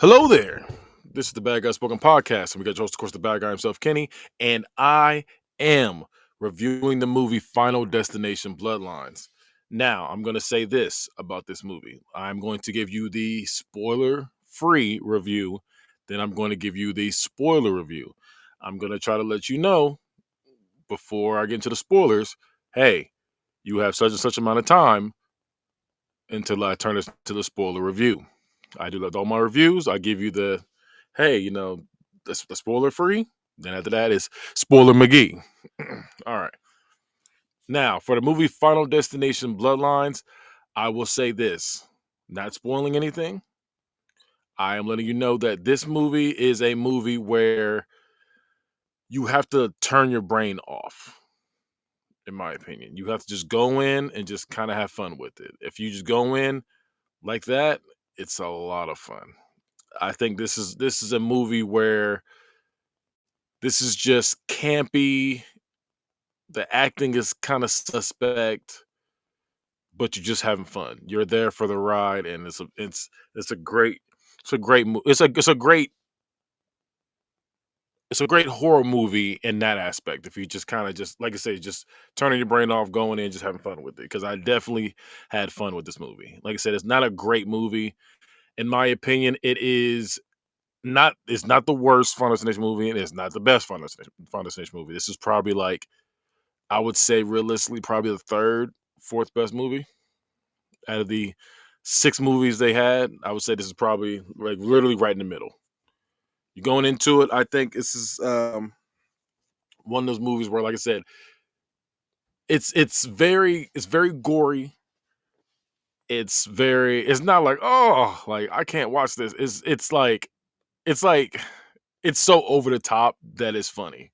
Hello there. This is the Bad Guy Spoken Podcast, and we got your host, of course, the bad guy himself, Kenny, and I am reviewing the movie Final Destination Bloodlines. Now, I'm going to say this about this movie. I'm going to give you the spoiler-free review, then I'm going to give you the spoiler review. I'm going to try to let you know before I get into the spoilers, hey, you have such and such amount of time until I turn this to the spoiler review. I do all my reviews. I give you the, hey, the spoiler free. Then after that is spoiler McGee. All right. Now for the movie Final Destination Bloodlines, I will say this: not spoiling anything. I am letting you know that this movie is a movie where you have to turn your brain off. In my opinion, you have to just go in and just kind of have fun with it. If you just go in like that, it's a lot of fun. I think this is a movie where this is just campy. The acting is kind of suspect, but you're just having fun. You're there for the ride, and it's a great it's a great horror movie in that aspect. If you just kind of just like I say, just turning your brain off, going in, just having fun with it. Because I definitely had fun with this movie. Like I said, it's not a great movie in my opinion. It's not the worst Final Destination movie, and it's not the best Final Destination movie. This is probably like I would say realistically probably the third, fourth best movie out of the six movies they had. I would say this is probably like literally right in the middle. You're going into it, I think this is one of those movies where, like I said, it's very gory. It's not like oh like I can't watch this. It's like it's so over the top that it's funny.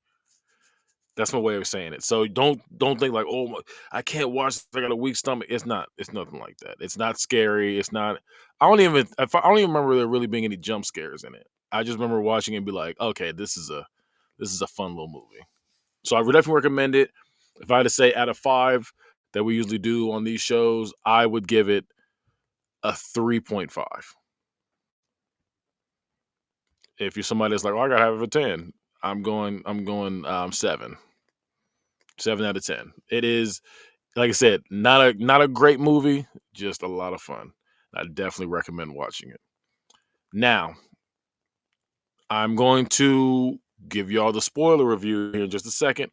That's my way of saying it. So don't think like, oh, I can't watch this, I got a weak stomach. It's not. It's nothing like that. It's not scary. It's not. I don't even remember there really being any jump scares in it. I just remember watching it and be like, okay, this is a fun little movie. So I would definitely recommend it. If I had to say out of five that we usually do on these shows, I would give it a 3.5. If you're somebody that's like, oh, I gotta have it for 10, I'm going 7 out of 10. It is, like I said, not a great movie, just a lot of fun. I definitely recommend watching it. Now, I'm going to give y'all the spoiler review here in just a second.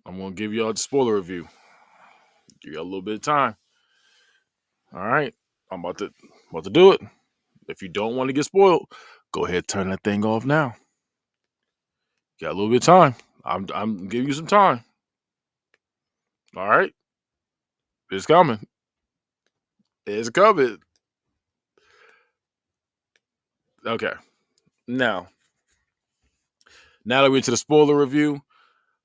I'm going to give y'all the spoiler review. Give y'all a little bit of time. All right, I'm about to do it. If you don't want to get spoiled, go ahead, turn that thing off now. Got a little bit of time. I'm giving you some time. All right, it's coming. It's coming. Okay. Now, now that we're into the spoiler review,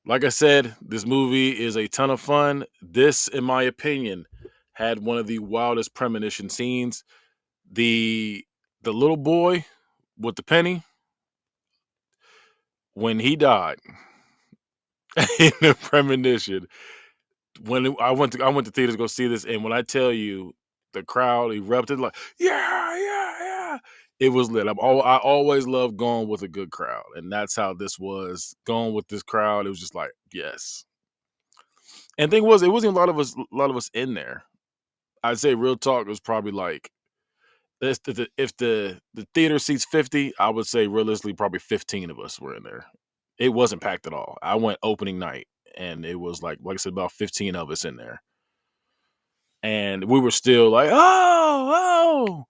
like I said, this movie is a ton of fun. This, in my opinion, had one of the wildest premonition scenes. The the little boy with the penny, when he died in the premonition. I went to theaters to go see this, and when I tell you the crowd erupted like yeah, yeah, yeah. It was lit. I always love going with a good crowd, and that's how this was. Going with this crowd, it was just like yes. And thing was, it wasn't a lot of us in there. I'd say real talk it was probably like if the theater seats 50, I would say realistically probably 15 of us were in there. It wasn't packed at all. I went opening night and it was like I said, about 15 of us in there. And we were still like, oh, oh.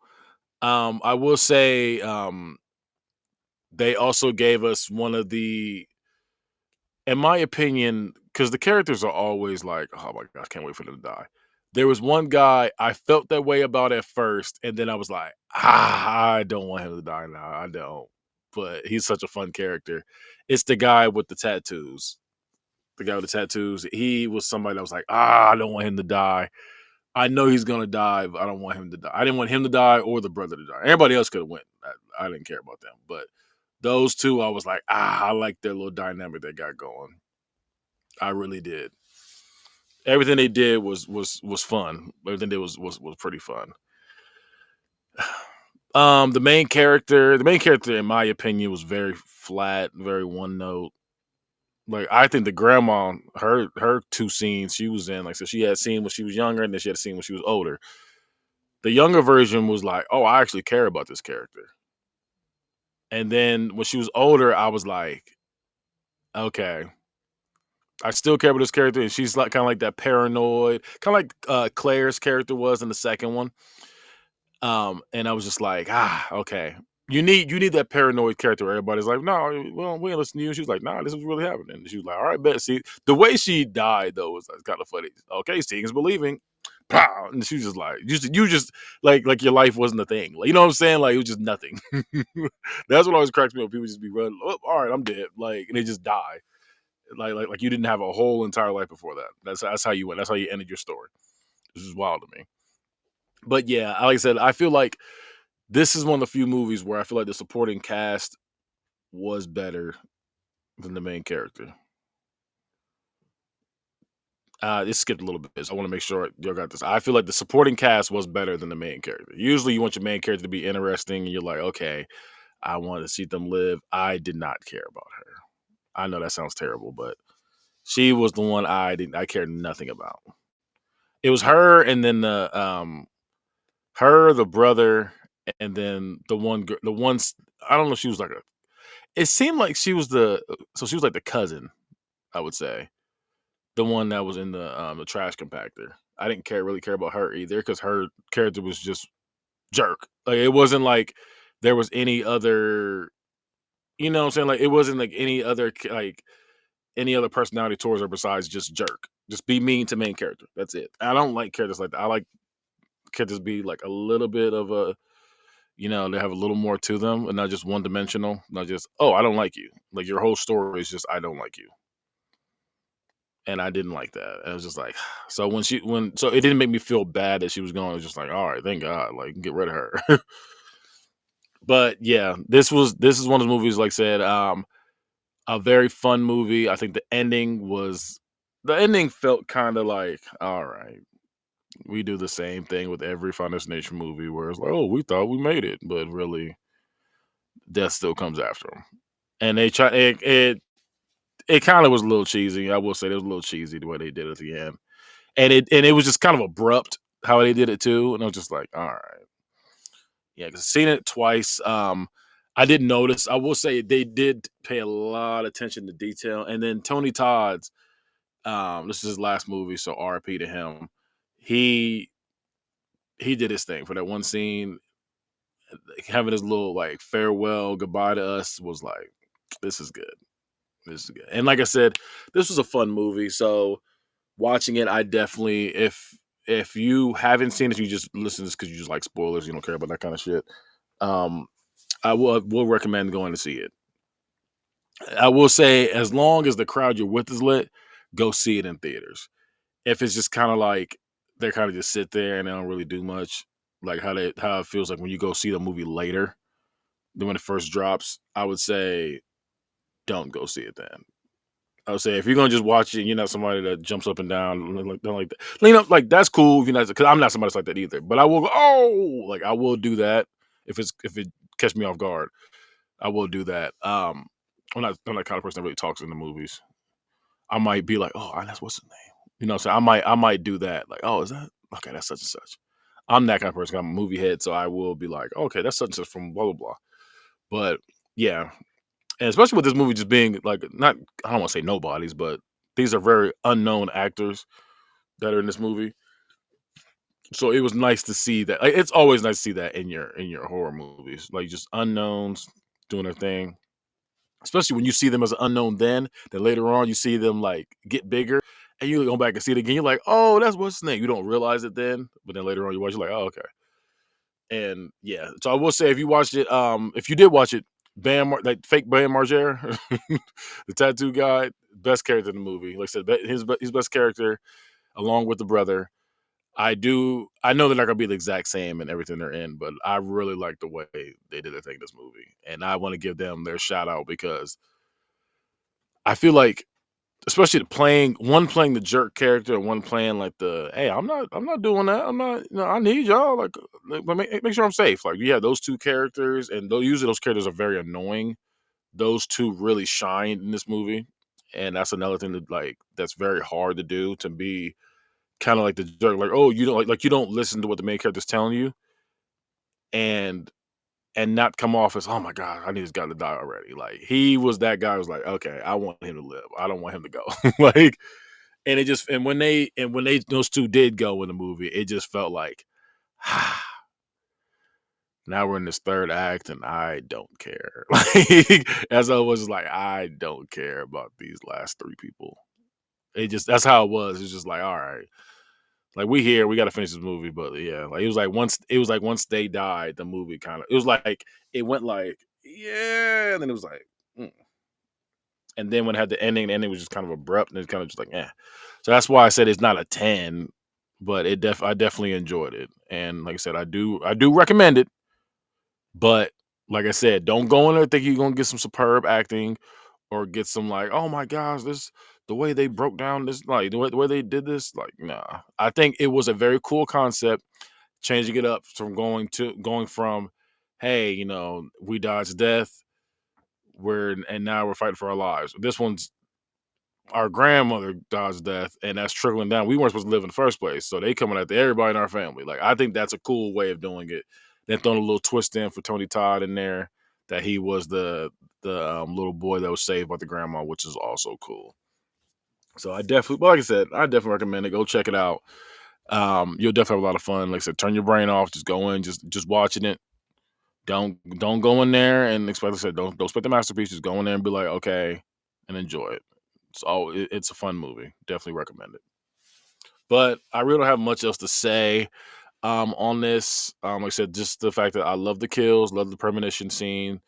I will say they also gave us one of the, in my opinion, because the characters are always like, oh my gosh, can't wait for them to die. There was one guy I felt that way about at first, and then I was like, I don't want him to die now. I don't. But he's such a fun character. It's the guy with the tattoos. The guy with the tattoos. He was somebody that was like, I don't want him to die. I know he's gonna die, but I don't want him to die. I didn't want him to die or the brother to die. Everybody else could have went. I didn't care about them, but those two, I was like, I like their little dynamic they got going. I really did. Everything they did was fun. Everything they did was pretty fun. The main character, in my opinion, was very flat, very one note. Like I think the grandma, her two scenes she was in, like so she had a scene when she was younger, and then she had a scene when she was older. The younger version was like, oh, I actually care about this character. And then when she was older, I was like, okay, I still care about this character, and she's like kind of like that paranoid, kind of like Claire's character was in the second one. And I was just like, okay. You need that paranoid character where everybody's like, no, well, we ain't listen to you. And she was like, nah, this is really happening. And she was like, all right, bet. See, the way she died though was like, kind of funny. Okay, seeing is believing. Pow! And she was just like, you just like your life wasn't a thing. Like, you know what I'm saying? Like it was just nothing. That's what always cracks me up. People just be running. Oh, all right, I'm dead. Like, and they just die. Like you didn't have a whole entire life before that. That's how you went. That's how you ended your story. This is wild to me. But yeah, like I said, I feel like this is one of the few movies where I feel like the supporting cast was better than the main character. It skipped a little bit, so I want to make sure y'all got this. I feel like the supporting cast was better than the main character. Usually, you want your main character to be interesting, and you're like, okay, I want to see them live. I did not care about her. I know that sounds terrible, but she was the one I cared nothing about. It was her, and then her, the brother, and then the ones. I don't know. If she was like a. It seemed like she was she was like the cousin, I would say. The one that was in the trash compactor. I didn't really care about her either because her character was just jerk. Like it wasn't like there was any other, you know what I'm saying? Like it wasn't like any other personality towards her besides just jerk. Just be mean to main character. That's it. I don't like characters like that. I like characters to be like a little bit of a, they have a little more to them and not just one dimensional. Not just, oh, I don't like you. Like your whole story is just I don't like you. And I didn't like that. I was just like, so so it didn't make me feel bad that she was gone. It was just like, all right, thank God, like get rid of her. But yeah, this is one of the movies, like I said, a very fun movie. I think the ending felt kind of like, all right, we do the same thing with every Final Destination movie, where it's like, oh, we thought we made it, but really, death still comes after them. And they try it kind of was a little cheesy. I will say it was a little cheesy the way they did it at the end. And it was just kind of abrupt how they did it too, and I was just like, all right, yeah, because seen it twice. I didn't notice. I will say they did pay a lot of attention to detail, and then Tony Todd's. This is his last movie, so RP to him. He he did his thing for that one scene, having his little like farewell goodbye to us was like, this is good. This is good. And like I said, this was a fun movie. So watching it, I definitely if you haven't seen it, you just listen to this because you just like spoilers, you don't care about that kind of shit. Um, I will recommend going to see it. I will say, as long as the crowd you're with is lit, go see it in theaters. If it's just kind of like they kind of just sit there and they don't really do much, like how it feels like when you go see the movie later than when it first drops, I would say don't go see it then. I would say if you're gonna just watch it, you're not somebody that jumps up and down, like don't like that. Like that's cool if you're not, because I'm not somebody that's like that either. But I will go, oh, like I will do that if it catch me off guard. I will do that. I'm that kind of person that really talks in the movies. I might be like, oh, that's what's his name. So I might do that. Like, oh, is that okay? That's such and such. I'm that kind of person. I'm a movie head, so I will be like, okay, that's such and such from blah blah blah. But yeah, and especially with this movie just being like not, I don't want to say nobodies, but these are very unknown actors that are in this movie. So it was nice to see that. Like, it's always nice to see that in your horror movies, like just unknowns doing their thing. Especially when you see them as an unknown, then later on you see them like get bigger, and you go back and see it again. You're like, oh, that's what's his name. You don't realize it then, but then later on you watch, you're like, oh, okay. And yeah, so I will say if you watched it, if you did watch it, like fake Bam Margera, the tattoo guy, best character in the movie. Like I said, his best character along with the brother. I know they're not gonna be the exact same in everything they're in, but I really like the way they did their thing in this movie, and I want to give them their shout out because I feel like especially playing the jerk character and one playing like the, hey, I'm not doing that. I'm not, I need y'all. But make sure I'm safe. Like, yeah, those two characters, and usually those characters are very annoying. Those two really shine in this movie. And that's another thing that, like, that's very hard to do, to be kind of like the jerk, like, oh, you don't like you don't listen to what the main character's telling you, and not come off as, oh my god, I need this guy to die already. Like, he was that guy who was like, okay, I want him to live. I don't want him to go. Like, and it just, and when they those two did go in the movie, it just felt like, now we're in this third act and I don't care. Like, as I was like, I don't care about these last three people. It just, that's how it was. It's just like, all right. Like, we here, we gotta finish this movie. But yeah, like, it was like once they died, the movie kind of, it was like, it went like, yeah, and then it was like, mm. And then when it had the ending was just kind of abrupt, and it's kind of just like, eh. So that's why I said it's not a 10, but I definitely enjoyed it. And like I said, I do recommend it. But like I said, don't go in there thinking you're gonna get some superb acting, or get some, like, oh my gosh, this, the way they broke down this, like, the way they did this, like, nah. I think it was a very cool concept, changing it up from going from, hey, we dodged death, and now we're fighting for our lives. This one's, our grandmother dodged death, and that's trickling down. We weren't supposed to live in the first place, so they coming after everybody in our family. Like, I think that's a cool way of doing it. Then throwing a little twist in for Tony Todd in there, that he was the little boy that was saved by the grandma, which is also cool. So I definitely, but like I said, I definitely recommend it. Go check it out. You'll definitely have a lot of fun. Like I said, turn your brain off. Just go in, just watching it. Don't go in there and expect. Like I said, don't expect the masterpiece. Just go in there and be like, okay, and enjoy it. It's a fun movie. Definitely recommend it. But I really don't have much else to say on this. Like I said, just the fact that I love the kills, love the premonition scene.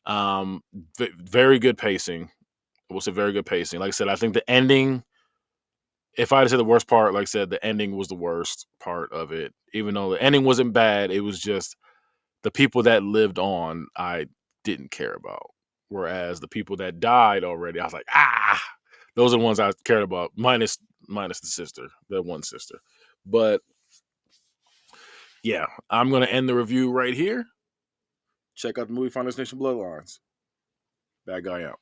Um, very good pacing. I will say very good pacing. Like I said, I think the ending, if I had to say the worst part, like I said, the ending was the worst part of it. Even though the ending wasn't bad, it was just the people that lived on, I didn't care about. Whereas the people that died already, I was like, those are the ones I cared about, minus the sister, the one sister. But yeah, I'm gonna end the review right here. Check out the movie Final Destination Bloodlines. Bad guy out.